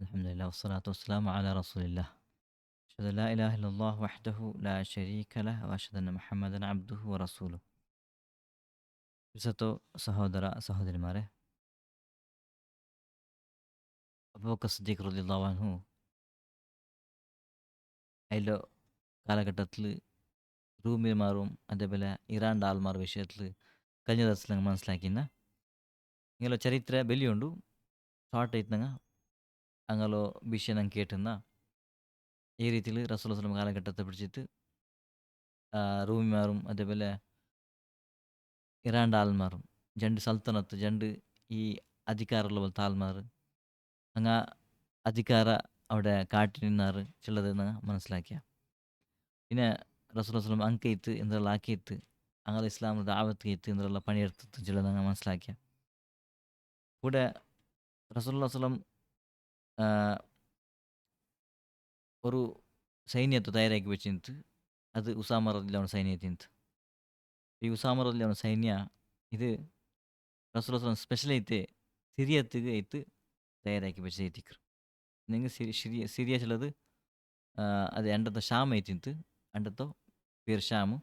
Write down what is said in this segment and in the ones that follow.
الحمد لله والصلاة والسلام على رسول الله. أشهد أن لا إله إلا الله وحده لا شريك له وأشهد أن محمدا عبده ورسوله. ಕ್ರಿಸ್ತೋ ಸಹೋದರ ಸಹೋದರಿಮಾರೇ, ಅಬೂಬಕರ್ ಸಿದ್ದಿಕ್ റളിയല്ലാഹു അൻഹു അതിൻ്റെ കാലഘട്ടത്തിൽ റൂമിമാറും അതേപോലെ ഇറാൻ്റെ ആൾമാർ വിഷയത്തിൽ കഴിഞ്ഞ ദിവസം മനസ്സിലാക്കിന്ന ಇಂಗೆಲ್ಲ ಚರಿತ್ರೆ ಬೆಲಿಯುಂಡು ಶಾರ್ಟ್ ಐತನಂಗ ಅಂಗಲೋ ವಿಷಯ ನಂಗೆ ಕೇಟನ್ನ ಈ ರೀತಿಲಿ ರಸೂಲ್ ಸಲಂ ಕಾಲಘಟ್ಟத்தை പിടിച്ചിട്ട് റൂമിമാറും അതേപോലെ ഇറാൻ്റെ ആൾമാറും ജണ്ട് സൽത്തനത്ത് ജണ്ട് ഈ അധികാരമുള്ള പോലത്തെ ആൾമാർ അങ്ങ് അധികാര അവിടെ കാട്ടി നിന്നാറ് ചിലതെന്ന് മനസ്സിലാക്കിയ പിന്നെ റസൂൽ വസ്ലം ಅಂಕೈತು ಇಂದ್ರೆಲ್ಲ ಹಾಕಿತ್ತು അങ്ങനെ ഇസ്ലാം ദാവത്ത് ಇಂದ್ರೆಲ್ಲ പണിയെടുത്തിട്ട് ചിലതങ്ങ് മനസ്സിലാക്കിയ കൂടെ റസൂൽ വസ്ലം ഒരു സൈന്യത്തെ തയ്യാറാക്കി വെച്ചിട്ട് അത് ഉസാമ റളിയല്ലാഹു അൻഹു സൈന്യത്തിಂತ ಈ ಉಸಾಮ ರಲಿಯಲ್ಲಹು ಅನ್ಹು ಸೈನ್ಯ ಇದು ರಸೂಲ್ ವಸ್ಲಂ ಸ್ಪೆಷಲ್ ಐತೆ ಸಿರಿಯತ್ತಿಗೆ ಐತೆ ತಯಾರಾക്കി വെച്ചേറ്റിക്കർ നിങ്ങൾ സിരിയ ചിലത് അത് എണ്ടത്തെ ഷാം ಐತಿಂತು എണ്ടത്തോ പേര് ഷാമു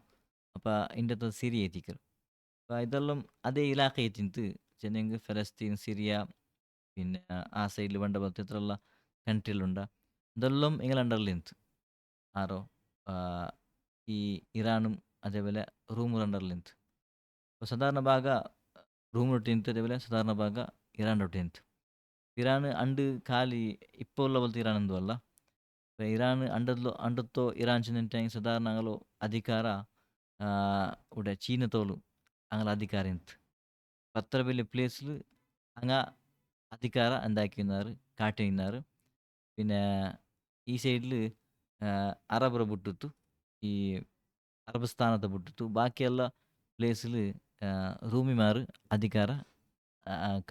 അപ്പോൾ ഇണ്ടത്തെ സിരിയ ಐತಿക്കർ അപ്പോൾ ഇതെല്ലാം അതേ ഇലാഖ ಐತಿಂತು ചെന്നെങ്കിൽ ഫലസ്തീൻ സിരിയ പിന്നെ ആ സൈഡിൽ വേണ്ട പോലത്തെ ഇത്രയുള്ള കൺട്രിയിലുണ്ട് ഇതെല്ലാം ഇങ്ങനെ അണ്ടറിലിಂತು ആരോ ഈ ഇറാനും അതേപോലെ റൂമുകൾ അണ്ടറിലിಂತು അപ്പോൾ സാധാരണ ഭാഗ റൂമിലൊಟ್ಟಿಂತು അതേപോലെ സാധാരണ ಭಾಗ ಇರಾನ್ ಒಟ್ಟಿಂತು ಇರಾನ್ ಅಂಡು ಖಾಲಿ ಇಪ್ಪೊಲ್ಲ ಬಲ್ತು ಇರಾನ್ ಅಂದು ಅಲ್ಲ ಇರಾನ್ ಅಂಡತ್ತೋ ಇರಾನ್ ಚಿಂತೆ ಸಾಧಾರಣ ಅಂಗಲು ಅಧಿಕಾರ ಉಡೆ ಚೀನ ತೋಲು ಅಂಗಲ ಅಧಿಕಾರ ಇಂತು ಪತ್ರ ಬೆಲೆ ಪ್ಲೇಸ್ಲು ಅಂಗ ಅಧಿಕಾರ ಅಂದಾಕಿನಾರು ಕಾಟಿನಾರು പിന്നെ ഈ സൈഡിൽ അറബറെ ಬಿಟ್ಟಿತ್ತು ഈ അറബ് സ്ഥാനത്തെ ಬಿಟ್ಟಿತ್ತು ബാക്കിയെಲ್ಲ പ്ലേസിൽ റൂമിമാർ അധികാര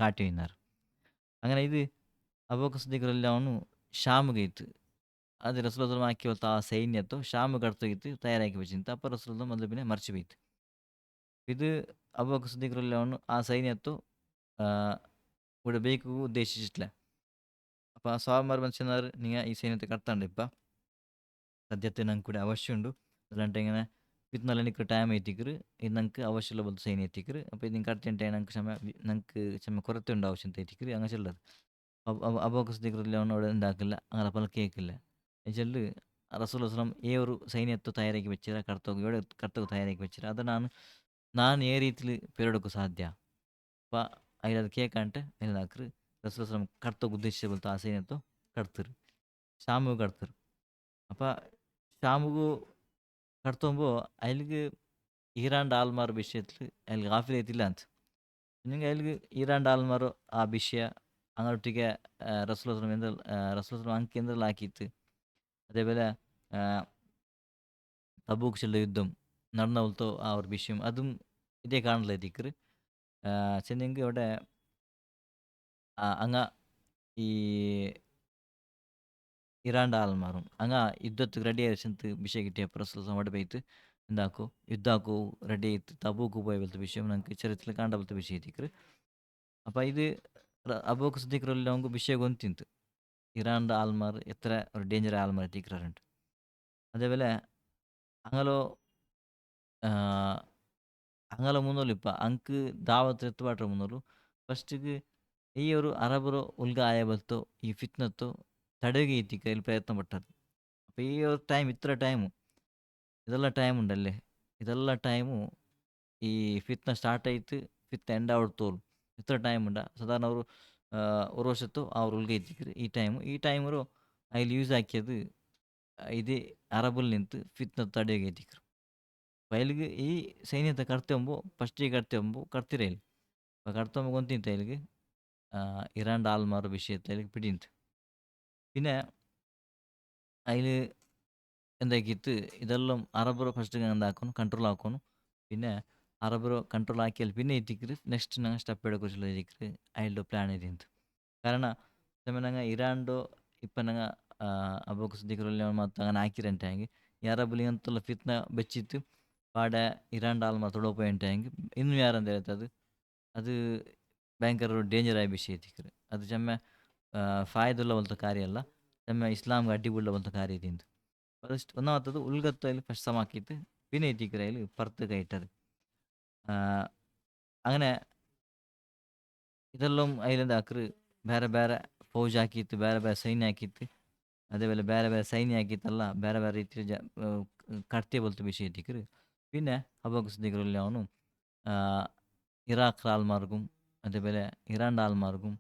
കാട്ടിനാರು അങ്ങനെ ഇത് ಅಬೂಬಕರ್ ಸಿದ್ದಿಕ್ റളിയല്ലാഹു അൻഹು ഷാമിಗೆ ಇತ್ತು ಅದು ರಸೂಲ್ ಹಾಕಿ ಹೊತ್ತ ಆ ಸೈನ್ಯತ್ತು ഷാമിಗೆ അടുത്തേക്ക് തയ്യാറാക്കി വെച്ചിട്ട് അപ്പോൾ റസൂൽ ಮೊದಲು പിന്നെ മറിച്ച് പോയിട്ട് ഇത് ಅಬೂಬಕರ್ ಸಿದ್ದಿಕ್ റളിയല്ലാഹു അൻഹು ആ സൈന്യತ್ತು ഇവിടെ ಬೇಕು ಉದ್ದೇಶಿಸಿಟ್ಲ അപ്പോൾ ആ സ്വാമിമാർ മനസ്സിലാർ നിങ്ങൾ ഈ സൈന്യത്തെ കടത്താണ്ട് ഇപ്പം ಸದ್ಯತೆ ನಂಗೆ ಕೂಡ ಅವಶ್ಯ ಉಂಡು ಅದಂటే ഇങ്ങനെ ಫಿತ್ನಲ್ಲ ನಿಕ್ಕು ಟೈಮ್ ಐತಿಕ್ರು ಇದು ನಂಗೆ ಅವಶ್ಯಲ್ಲ ಬಂತು ಸೈನ್ ಐತಿಕ್ರು അപ്പോൾ ಇದು ಕಟ್ತಿಂಟೆ ನಂಗೆ ಕ್ಷಮೆ ಕೊರತೆ ഉണ്ട് ആവശ്യം ಐತಿಕ್ರು അങ്ങനെ ചെല്ലത് അബൂബക്കർ സിദ്ദീഖ് റളിയല്ലാഹു അൻഹു അവിടെ ഉണ്ടാക്കില്ല അങ്ങനെ പല കേൾക്കില്ല ചെല്ല് റസൂൽ വസ്ലം ഏ ഒരു സൈന്യത്തെ തയ്യാറാക്കി വെച്ചിರ ಕರ್ತೋಗಿ ഇവിടെ ಕರ್ತೋಗಿ ತಯಾರಾಗಿ വെച്ചിರ ಅದು ನಾನು ಏ ರೀತಿಲಿ ಪೇರೊಡಕ್ಕೂ ಸಾಧ್ಯ അപ്പോൾ അതിലത് കേൾക്കാണ്ട് അതിലാക്കറ് റസൂൽ വസ്ലം കടത്തോക്ക് ഉദ്ദേശിച്ച പോലത്തെ ആ സൈന്യത്തോ കടത്തರು ഷാമുಗೆ ಕಡ್ತರು അപ്പോൾ ഷാമുಗು ಕಟ್ತೊಂಬೋ ಅಲ್ಲಿಗೆ ಇರಾನ್ ಆಲ್ಮಾರ್ ವಿಷಯത്തിൽ അതിൽ ಗಾಫಿಲ್ ಐತಿಲ್ಲ ಅಂತ ನಿಮಗೆ ಅಲ್ಲಿಗೆ ಇರಾನ್ ಆಲ್ಮಾರು ಆ ವಿಷಯ അങ്ങോട്ടേക്ക് റസൂൽ വസ്ലം റസൂൽ വസ്ലം ಅಂಕಿ എന്തെല്ലാം ಹಾಕಿತ್ತು അതേപോലെ തബൂക്ക് ചെല്ല യുദ്ധം നടന്ന പോലത്തെ ആ ഒരു വിഷയം അതും ഇതേ കാണില്ല എത്തിക്കറ് ചെന്നെങ്കിൽ അവിടെ അങ്ങ ഈ ഇറാൻ്റെ ആൾമാറും അങ്ങ യുദ്ധത്തിൽ റെഡി ആയിട്ട് വിഷയം കിട്ടിയപ്പോൾ റസൂൽ വസ്ലം അവിടെ പോയിട്ട് എന്താക്കോ യുദ്ധാക്കോ റെഡി ആയിട്ട് തബൂക്ക് പോയ പോലത്തെ വിഷയം നമുക്ക് ചരിത്രത്തിൽ കാണേണ്ട പോലത്തെ വിഷയം എത്തിക്കറ് അപ്പോൾ ഇത് ಅಬೂಬಕರ್ ಸಿದ್ದಿಕ್ റളിയല്ലാഹು ಅನ್ಹು ವಿಷಯ ಗೊತ್ತಿಂತು ಇರಾನ್ದ ಆಲ್ಮಾರ್ ಎತ್ತರ ഒരു ಡೇಂಜರ್ ಆಲ್ಮಾರ್ ಎತ್ತಿಕ್ಕಿರಾರಂಟು അതേപോലെ അങ്ങലോ അങ്ങല മുന്നോല് ഇപ്പം ಅಂಕ್ ದಾವತ್ ಎತ್ತುವಾಟ್ರ ಮುನ್ನೋಲು ಫಸ್ಟಿಗೆ ಈ ഒരു ಅರಬರು ಉಲ್ಗ ಆಯ ಬಲ್ತೋ ಈ ಫಿತ್ನತ್ತೋ ತಡೆಗೆ ಇತ್ತಿ ಕೈಲಿ ಪ್ರಯತ್ನ ಪಟ್ಟದು അപ്പോൾ ഈ ഒരു ടൈം ഇത്ര ടൈമು ഇതെല്ലാം ടൈം ഉണ്ടല്ലേ ഇതെല്ലാം ടൈಮು ಈ ಫಿತ್ನ ಸ್ಟಾರ್ಟ್ ಆಯ್ತು ಫಿತ್ ಎಂಡ್ ಆವಡ್ತೋಲು ಇത്ര ಟೈಮ್ ಉಂಡ ಸಾಧಾರಣ ಅವರು ഒരു വർഷത്തോ ആ ഒരു ഉൾഗ എത്തിക്കറ് ഈ ടൈമರು അതിൽ യൂസ് ആക്കിയത് ഇത് അറബിൽ നിಂತು ಫಿತ್ನ ತಡೆಗೆ ಎತ್ತಿക്കರು അപ്പോൾ അതിലേക്ക് ഈ സൈന്യത്തെ കടത്തുമ്പോൾ ഫസ്റ്റ് കടത്തുമ്പോൾ കടത്തിരയില്ല അപ്പോൾ കടത്തുമ്പോൾ കൊന്തിಂತು അതിലേക്ക് ഇറാൻ്റെ ആൾമാർ വിഷയത്തിൽ അതിലേക്ക് പിടിയുണ്ട് പിന്നെ അതിൽ എന്താക്കിയിട്ട് ഇതെല്ലാം അറബർ ഫസ്റ്റ് എന്താക്കണം കൺട്രോൾ ആക്കണം പിന്നെ അറബർ കൺട്രോൾ ആക്കിയാൽ പിന്നെ എത്തിക്കറ് ನೆಕ್ಸ್ಟ್ ನಂಗೆ ಸ್ಟೆಪ್ എടുക്കുള്ള എത്തിക്കറ് അതിൻ്റെ പ്ലാൻ എത്തിಂತು ಕಾರಣ ನಂಗೆ ಇರಾನ್ದು ಇಪ್ಪ ನಂಗೆ ಅಬೂಬಕರ್ ಸಿದ್ದಿಕ್ റളിയല്ലാഹു ಅನ್ಹು ಮತ್ತು അങ്ങനെ ആക്കിരണ്ടായെങ്കിൽ ഈ അറബിലിങ്ങനത്തുള്ള ഫിത്ന വെച്ചിട്ട് പാടെ ഇറാൻ്റെ ആൾമാർ തൊടപ്പോയിട്ടായെങ്കിൽ ഇന്നും ಯಾರಂತ ಹೇಳ್ತದೆ ಅದು ಭಯಂಕರ ಡೇಂಜರ್ ಆಗಿ ವಿಷಯ ಎತ್ತಿಕರು ಅದು ಚೆಮ್ಮೆ ಫಾಯ್ದುಲ್ಲ ಬಲ್ತ ಕಾರ್ಯ ಅಲ್ಲ. ತಮ್ಮ ಇಸ್ಲಾಂಗ್ ಅಡ್ಡಿಬುಲ್ಲ ಬಲ್ತ ಕಾರ್ಯ ಇದಿಂದು. First ಒಂದಾವತ್ತದು ಉಲ್ಗತ್ತು ಅಯ್ಲು first ಸಮಾಕಿತ್ತು ಪಿನೆ ಇತ್ತಿಕ್ಕರೆ ಅಯ್ಲು ಪರ್ತ್ ಕೈಟರ್. അങ്ങനെ ಇದೆಲ್ಲೊಮ್ ಐಲೆಂದ್ ಅಕ್ರ್ ಬೇರೆ ಬೇರೆ ಫೌಜ್ ಹಾಕಿತ್ತು, ಬೇರೆ ಬೇರೆ ಸೈನ್ಯ ಹಾಕಿತ್ತು. അതേപോലെ ಬೇರೆ ಬೇರೆ ಸೈನ್ಯ ಹಾಕಿತ್ತಲ್ಲ ಬೇರೆ ಬೇರೆ ರೀತಿಯ ಕಟ್ತೆ ಬಲ್ತು ವಿಷಯ ಇತ್ತಿಕ್ಕರು. പിന്നെ അബൂബക്കർ സിദ്ദീഖ് റളിയല്ലാഹു അൻഹു ഇറാഖ് ആൾമാർക്കും അതേപോലെ ഇറാൻ്റെ ആൾമാർക്കും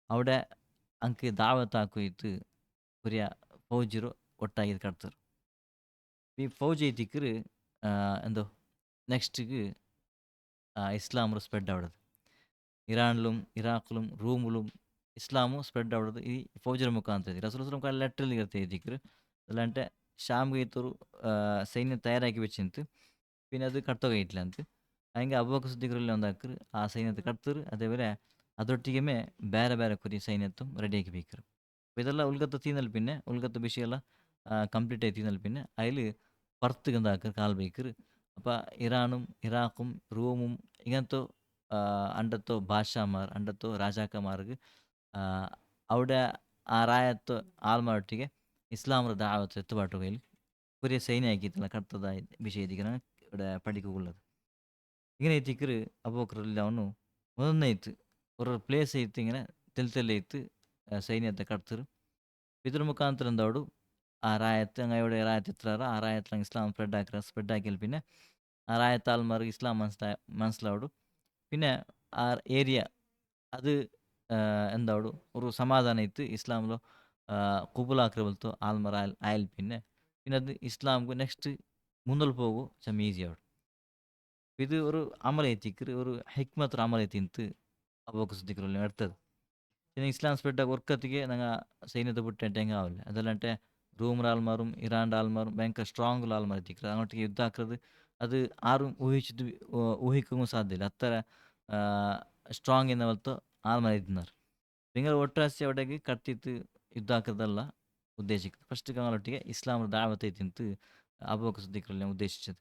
അവിടെ ಅಂಕ್ ದಾವತ್ ಹಾಕೋಯ್ತು ಕೊರಿಯ ಫೌಜಿರು ಒಟ್ಟಾಗಿ ಕಟ್ತರು. ಈ ಫೌಜ್ ಐತಿಕ್ಕರು എന്തോ നെക്സ്റ്റ് ഇസ്ലാം സ്പ്രെഡ് ആവണത് ഇറാനിലും ഇറാഖിലും റൂമിലും ഇസ്ലാമു സ്പ്രെഡ് ആവണത് ഈ ഫൗജರ ಮುಖಾಂತರ ರಸೂಲ್ ಕಾಲ ಲೆಟ್ರಲ್ಲಿ ಇರುತ್ತೆ ഇതിക്കറ് അല്ലാണ്ട് ഷാം കൈത്തರು സൈന്യം തയ്യാറാക്കി വെച്ചിട്ട് പിന്നെ അത് ಕಟ್ಟೋಗೈಟ್ಲ ಅಂತ ಹಂಗೆ ಅಬೂಬಕರ್ ಸಿದ್ದಿಕ್ರಲ್ಲಿ ಒಂದಾಕರು ಆ ಸೈನ್ಯத்தை ಕಟ್ತರು. അതേപോലെ ಅದೊಟ್ಟಿಗೆ ಬೇರೆ ಬೇರೆ ಕೊರಿ ಸೈನ್ಯത്തും റെഡിയാക്കി വെക്കರು. അപ്പോൾ ഇതെല്ലാം ഉൽഗത്ത് തീന്നൽ പിന്നെ ഉൽഗത്ത് വിഷയമെല്ലാം കംപ്ലീറ്റ് ആയി തീന്നൽ പിന്നെ അതിൽ പുറത്ത് എന്താക്കർ കാൽ ബൈക്കർ. അപ്പോൾ ഇറാനും ഇറാഖും റൂമും ഇങ്ങനത്തെ അണ്ടത്തോ ബാദ്ഷാമാർ അണ്ടത്തോ ರಾಜಾಕಮಾರ್ಗೆ അവിടെ ಆ ರಾಯತ್ತು ಆಲ್ಮಾರೊಟ್ಟಿಗೆ ಇಸ್ಲಾಮರ ದಾವತ್ ಎತ್ತುಬಾಟು ಕೈಲಿ ಕೊರಿಯ ಸೈನ್ಯ ಆಕಿತ್ತಲ್ಲ ಕರ್ತದ ವಿಷಯ ಇದೀಗ ഇവിടെ പഠിക്കുള്ളത്. ഇങ്ങനെ എത്തിക്കറ് അബൂബക്കറിൽ ಅವನು ಒಂದೊಂದೇ ಇತ್ತು ഒരു ಪ್ಲೇಸ್ ಐತಿ ഇങ്ങനെ ತೆಲ್ತೆಲ್ಲ ಇತ್ತು ಸೈನ್ಯത്തെ ಕಟ್ತರು. ಇದ್ರ ಮುಖಾಂತರ ಎಂದವಡು ಆ ರಾಯത്ത് അങ്ങ് ഇവിടെ ರಾಯത്ത് എത്തുறாரോ ആ ರಾಯத்தில் ഇസ്ലാം സ്പ്രെഡ് ആക്കിയാൽ പിന്നെ ആ ರಾಯത്ത് ആൾമാർക്ക് ഇസ്ലാം മനസ്സിലാവಡು. പിന്നെ ആ ഏരിയ അത് എന്താവಡು ഒരു സമാധാനം ഇತ್ತು ഇസ്ലാമിലോ കുബുലാക്രബಲ್ತು ಆಲ್ಮರ ಆಯಲ್ പിന്നെ അത് ഇസ്ലാംക്ക് നെക്സ്റ്റ് മുന്നോട്ട് പോകും ചം ഈസി ആവಡು. ഇത് ഒരു അമലെത്തിക്കറ് ഒരു ಹಿಕ್ಮತ್ ಅಮಲೆತಿಂತು ಅಬೂಬಕರ್ ಸಿದ್ದಿಕ್ എടുത്തത്. പിന്നെ ഇസ്ലാം സ്പ്രെഡ് ഒർക്കത്തിಗೆ ನಂಗೆ ಸೈನ್ಯದ ಬಿಟ್ಟು ಹೆಂಗೆ ಆವಿಲ್ಲ ಅದಲ್ಲಂಟೆ ರೂಮ್ರ ಆಲ್ಮಾരും ಇರಾಂಡ್ ಆಲ್ಮಾരും ഭയങ്കര ಸ್ಟ್ರಾಂಗ್ ಆಲ್ಮಾರ್ ಎತ್ತಿಕ್ಕರು അങ്ങോട്ടേക്ക് ಯುದ್ಧ ಹಾಕೋದು ಅದು ಆരും ಊಹಿಕ್ಕೂ ಸಾಧ್ಯ ಇಲ್ಲ ಅತ್ತರ ಸ್ಟ್ರಾಂಗ್ ಎನ್ನ ಬಲ್ತು ಆಲ್ಮಾರ್ ಇದ್ದಿನಾರು. നിങ്ങൾ ഒട്ടാശി അവിടേക്ക് കത്തിത്ത് യുദ്ധാക്കുന്നതല്ല ഉദ്ദേശിക്കുന്നത്. ഫസ്റ്റ് കാലൊട്ടിಗೆ ഇസ്ലാം ದಾವತ್ ಐತಿಂತು ಅಬೂಬಕರ್ ಸಿದ್ದಿಕ್ರಲ್ಲಿ ಉದ್ದೇಶಿച്ചത്.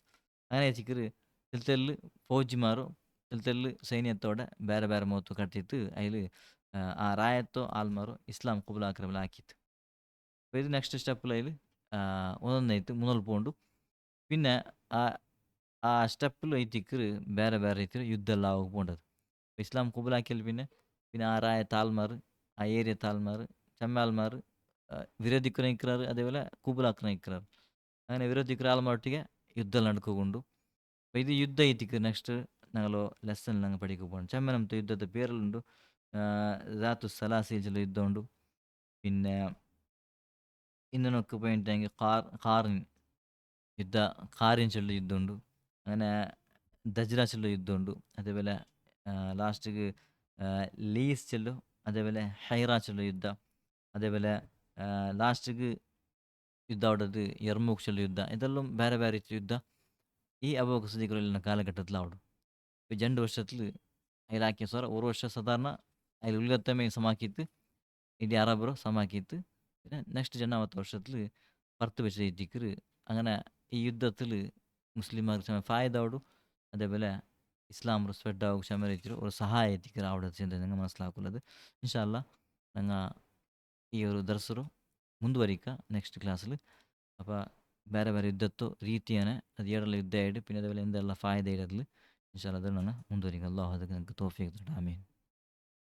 അങ്ങനെ വെച്ചിക്കറ് തെല്ല് ഫൗജിമാರು തെല്ല് ಸೈನ್ಯത്തോടെ ಬೇರೆ ಬೇರೆ ಮೂವತ್ತು ಕಟ್ಟಿತ್ತು അതിൽ ಆ ರಾಯತ್ತೋ ಆಲ್ಮಾರು ಇಸ್ಲಾಂ ಕುಬುಲ್ ಆಕ್ರಮಣ ಹಾಕಿತ್ತು. അപ്പോൾ ഇത് നെക്സ്റ്റ് സ്റ്റെപ്പിൽ അതിൽ ಒಂದೊಂದಾಯ್ತು ಮುನ್ನೋಲ್ പോണ്ടു. പിന്നെ ആ സ്റ്റെപ്പിൽ ಐತಿಕ್ಕರು ಬೇರೆ ಬೇರೆ ರೀತಿಯ ಯುದ್ಧ ಎಲ್ಲ ಆಗಿ പോണ്ടത്. ഇസ്ലാം കുബുൽ ആക്കിയാൽ പിന്നെ ആ ರಾಯತ್ ആൽമാർ ആ ഏരിയത്തെ ആൽമാർ ചെമ്മ ആൽമാർ വിരോധിക്കുന്ന നിൽക്കാറ് അതേപോലെ കുബുലാക്കുന്ന നിൽക്കാറ്. അങ്ങനെ വിരോധിക്കുന്ന ആൽമാരൊಟ್ಟಿಗೆ ಯುದ್ಧ ನಡ್ಕೊಂಡು അപ്പോൾ ഇത് ಯುದ್ಧ ಐತಿക്ക് നെക്സ്റ്റ് ഞങ്ങൾ ലെസണിൽ ഞങ്ങൾ പഠിക്കാൻ പോകണം. ചെമ്മനത്തെ യുദ്ധത്തെ പേരിലുണ്ട് റാത്തു സലാസീജിൽ യുദ്ധമുണ്ട്. പിന്നെ ಇನ್ನೊಂದಕ್ಕೆ ಪಾಯಿಂಟ್ ಹಂಗೆ ಕಾರಿನ ಯುದ್ಧ ಕಾರಿನ ಚೆಲ್ಲು ಯುದ್ಧ ಉಂಟು. അങ്ങനെ ദജ്ര ചെല്ലു യുദ്ധമുണ്ട്. അതേപോലെ ലാസ്റ്റിക്ക് ലീസ് ചെല്ലു അതേപോലെ ഹൈറ ചെല്ലു യുദ്ധ. അതേപോലെ ಲಾಸ್ಟಿಗೆ ಯುದ್ಧ ಆಡೋದು ಯರ್ಮೂಕ್ ಚೆಲ್ಲು ಯುದ್ಧ. ഇതെല്ലാം ಬೇರೆ ಬೇರೆ ರೀತಿಯ ಯುದ್ಧ ഈ അബൂബക്കർ സിദ്ദീഖ് കാലഘട്ടത്തിൽ ആവಡು. ഇപ്പോൾ 2 വർഷത്തിൽ അതിലാക്കിയ സാർ ഒരു വർഷം സാധാരണ അതിൽ ഉൽഗത്തമേ സമാക്കിയിട്ട് ഇടി അറബറോ സമാക്കിയിട്ട് പിന്നെ നെക്സ്റ്റ് 2ാമത്തെ വർഷത്തിൽ പർത്ത് വെച്ച് എത്തിക്കറ്. അങ്ങനെ ഈ യുദ്ധത്തിൽ മുസ്ലിംമാർക്ക് ഫായദാവಡು അതേപോലെ ഇസ്ലാം സ്പ്രെഡ് ആവും ക്ഷമ ರೀತಿಯ ഒരു സഹാಯ എത്തിക്കറ് അവിടെ ചെന്ന് നിങ്ങൾ മനസ്സിലാക്കുന്നത്. ഇൻഷാ അല്ലാ ഞങ്ങൾ ഈ ഒരു ദർസರು ಮುಂದುವರಿಕ ನೆಕ್ಸ್ಟ್ ಕ್ಲಾಸಲ್ಲಿ. അപ്പോൾ ಬೇರೆ ಬೇರೆ ಯುದ್ಧತ್ತು ರೀತಿಯಾನೆ ಅದು ಏಳೆಲ್ಲ ಯುದ್ಧ ಆಯಿಡು പിന്നെ അതേപോലെ എന്തെല്ലാം ഫായദ ഇടല് ഇൻഷാ അല്ലാ അത് ഞങ്ങൾ ಮುಂದುವರಿಕ. അല്ലാഹു ಅದಕ್ಕೆ ഞങ്ങൾക്ക് ತೌಫೀಕ್ ಆಮೀನ್.